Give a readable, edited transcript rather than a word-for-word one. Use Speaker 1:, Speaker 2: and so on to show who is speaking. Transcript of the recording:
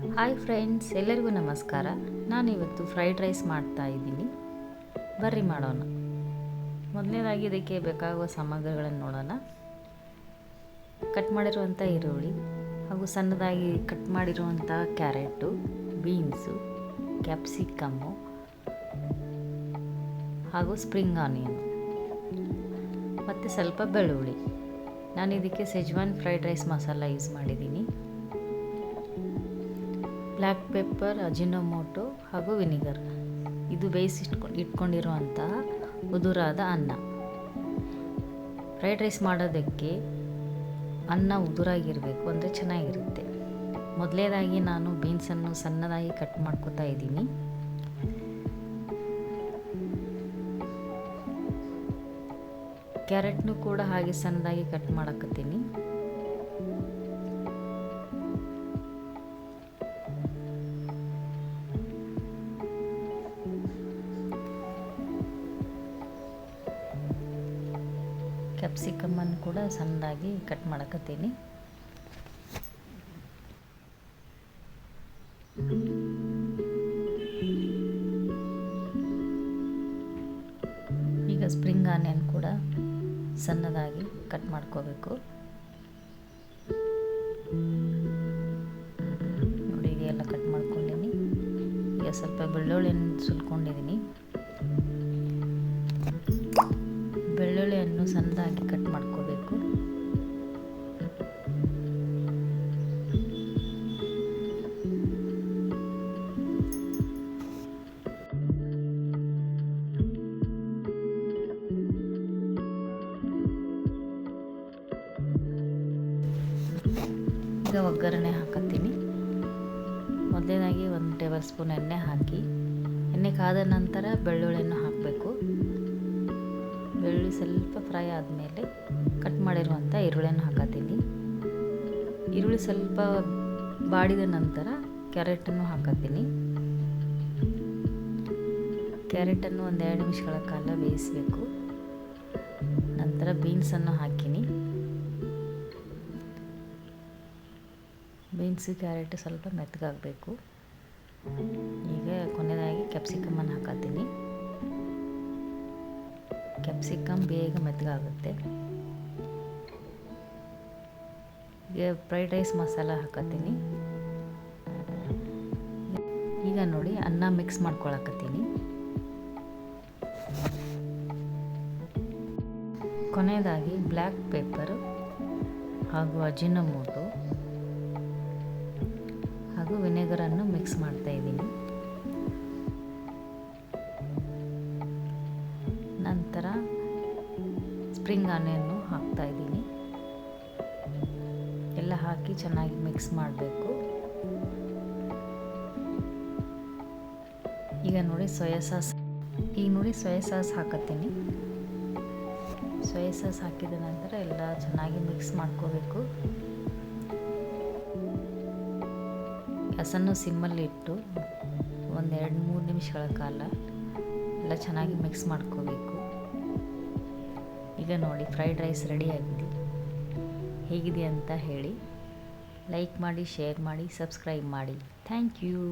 Speaker 1: Hi friends, ಎಲ್ಲರಿಗೂ ನಮಸ್ಕಾರ. ನಾನಿವತ್ತು ಫ್ರೈಡ್ ರೈಸ್ ಮಾಡ್ತಾ ಇದ್ದೀನಿ. ಬರ್ರಿ ಮಾಡೋಣ. ಮೊದಲನೇದಾಗಿ ಇದಕ್ಕೆ ಬೇಕಾಗುವ ಸಾಮಗ್ರಿಗಳನ್ನು ನೋಡೋಣ. ಕಟ್ ಮಾಡಿರುವಂಥ ಈರುಳ್ಳಿ ಹಾಗೂ ಸಣ್ಣದಾಗಿ ಕಟ್ ಮಾಡಿರುವಂಥ ಕ್ಯಾರೆಟು, ಬೀನ್ಸು, ಕ್ಯಾಪ್ಸಿಕಮ್ಮು ಹಾಗೂ ಸ್ಪ್ರಿಂಗ್ ಆನಿಯನ್ ಮತ್ತು ಸ್ವಲ್ಪ ಬೆಳ್ಳುಳ್ಳಿ. ನಾನು ಇದಕ್ಕೆ Schezwan fried rice masala use ಮಾಡಿದ್ದೀನಿ. ಬ್ಲ್ಯಾಕ್ ಪೆಪ್ಪರ್, ಅಜಿನೋಮೋಟೊ ಹಾಗೂ ವಿನಿಗರ್. ಇದು ಬೇಯಿಸಿ ಇಟ್ಕೊಂಡಿರುವಂತಹ ಉದುರಾದ ಅನ್ನ. ಫ್ರೈಡ್ ರೈಸ್ ಮಾಡೋದಕ್ಕೆ ಅನ್ನ ಉದುರಾಗಿರಬೇಕು, ಅಂದರೆ ಚೆನ್ನಾಗಿರುತ್ತೆ. ಮೊದಲನೇದಾಗಿ ನಾನು ಬೀನ್ಸನ್ನು ಸಣ್ಣದಾಗಿ ಕಟ್ ಮಾಡ್ಕೊತಾ ಇದ್ದೀನಿ. ಕ್ಯಾರೆಟ್ನು ಕೂಡ ಹಾಗೆ ಸಣ್ಣದಾಗಿ ಕಟ್ ಮಾಡಕತ್ತೀನಿ. ಕ್ಯಾಪ್ಸಿಕಮ್ಮನ್ನು ಕೂಡ ಸಣ್ಣದಾಗಿ ಕಟ್ ಮಾಡಕತ್ತೀನಿ. ಈಗ ಸ್ಪ್ರಿಂಗ್ ಆನಿಯನ್ ಕೂಡ ಸಣ್ಣದಾಗಿ ಕಟ್ ಮಾಡ್ಕೋಬೇಕು. ನೋಡಿ, ಈಗ ಎಲ್ಲ ಕಟ್ ಮಾಡ್ಕೊಂಡಿದ್ದೀನಿ. ಈಗ ಸ್ವಲ್ಪ ಬೆಳ್ಳುಳ್ಳಿಯನ್ನು ಸುಲ್ಕೊಂಡಿದ್ದೀನಿ. ಬೆಳ್ಳುಳ್ಳಿಯನ್ನು ಸಣ್ಣದಾಗಿ ಕಟ್ ಮಾಡ್ಕೋಬೇಕು. ಈಗ ಒಗ್ಗರಣೆ ಹಾಕತ್ತೀನಿ. ಮೊದಲನೇದಾಗಿ 1 ಟೇಬಲ್ ಸ್ಪೂನ್ ಎಣ್ಣೆ ಹಾಕಿ, ಎಣ್ಣೆ ಕಾದ ನಂತರ ಬೆಳ್ಳುಳ್ಳಿಯನ್ನು ಹಾಕಬೇಕು. ಬೆಳ್ಳುಳ್ಳಿ ಸ್ವಲ್ಪ ಫ್ರೈ ಆದಮೇಲೆ ಕಟ್ ಮಾಡಿರುವಂಥ ಈರುಳ್ಳಿಯನ್ನು ಹಾಕತ್ತೀನಿ. ಈರುಳ್ಳಿ ಸ್ವಲ್ಪ ಬಾಡಿದ ನಂತರ ಕ್ಯಾರೆಟನ್ನು ಹಾಕತ್ತೀನಿ. ಕ್ಯಾರೆಟನ್ನು 1-2 ನಿಮಿಷಗಳ ಕಾಲ ಬೇಯಿಸಬೇಕು. ನಂತರ ಬೀನ್ಸನ್ನು ಹಾಕಿನಿ. ಬೀನ್ಸು ಕ್ಯಾರೆಟ್ ಸ್ವಲ್ಪ ಮೆತ್ತಗಾಗಬೇಕು. ಈಗ ಕೊನೆಯದಾಗಿ ಕ್ಯಾಪ್ಸಿಕಮ್ಮನ್ನು ಹಾಕತ್ತೀನಿ. ಕ್ಯಾಪ್ಸಿಕಮ್ ಬೇಗ ಮೆತ್ತಗಾಗುತ್ತೆ. ಈಗ ಫ್ರೈಡ್ ರೈಸ್ ಮಸಾಲ ಹಾಕತ್ತೀನಿ. ಈಗ ನೋಡಿ, ಅನ್ನ ಮಿಕ್ಸ್ ಮಾಡ್ಕೊಳಕತ್ತೀನಿ. ಕೊನೆಯದಾಗಿ ಬ್ಲ್ಯಾಕ್ ಪೆಪ್ಪರು ಹಾಗೂ ಅಜಿನೋಮೋಟೊ ಹಾಗೂ ವಿನೆಗರನ್ನು ಮಿಕ್ಸ್ ಮಾಡ್ತಾ ಇದ್ದೀನಿ. ನಂತರ ಸ್ಪ್ರಿಂಗ್ ಆನಿಯನ್ನು ಹಾಕ್ತಾ ಇದ್ದೀನಿ. ಎಲ್ಲ ಹಾಕಿ ಚೆನ್ನಾಗಿ ಮಿಕ್ಸ್ ಮಾಡಬೇಕು. ಈಗ ನೋಡಿ ಸೋಯಾ ಸಾಸ್ ಹಾಕತ್ತೀನಿ. ಸೋಯಾ ಸಾಸ್ ಹಾಕಿದ ನಂತರ ಎಲ್ಲ ಚೆನ್ನಾಗಿ ಮಿಕ್ಸ್ ಮಾಡ್ಕೋಬೇಕು. ಗ್ಯಾಸನ್ನು ಸಿಮ್ಮಲ್ಲಿ ಇಟ್ಟು 1-2-3 ನಿಮಿಷಗಳ ಕಾಲ ಎಲ್ಲ ಚೆನ್ನಾಗಿ ಮಿಕ್ಸ್ ಮಾಡ್ಕೋಬೇಕು. ಈಗ ನೋಡಿ, ಫ್ರೈಡ್ ರೈಸ್ ರೆಡಿಯಾಗಿದೆ. ಹೇಗಿದೆ ಅಂತ ಹೇಳಿ. ಲೈಕ್ ಮಾಡಿ, ಶೇರ್ ಮಾಡಿ, ಸಬ್ಸ್ಕ್ರೈಬ್ ಮಾಡಿ. Thank you.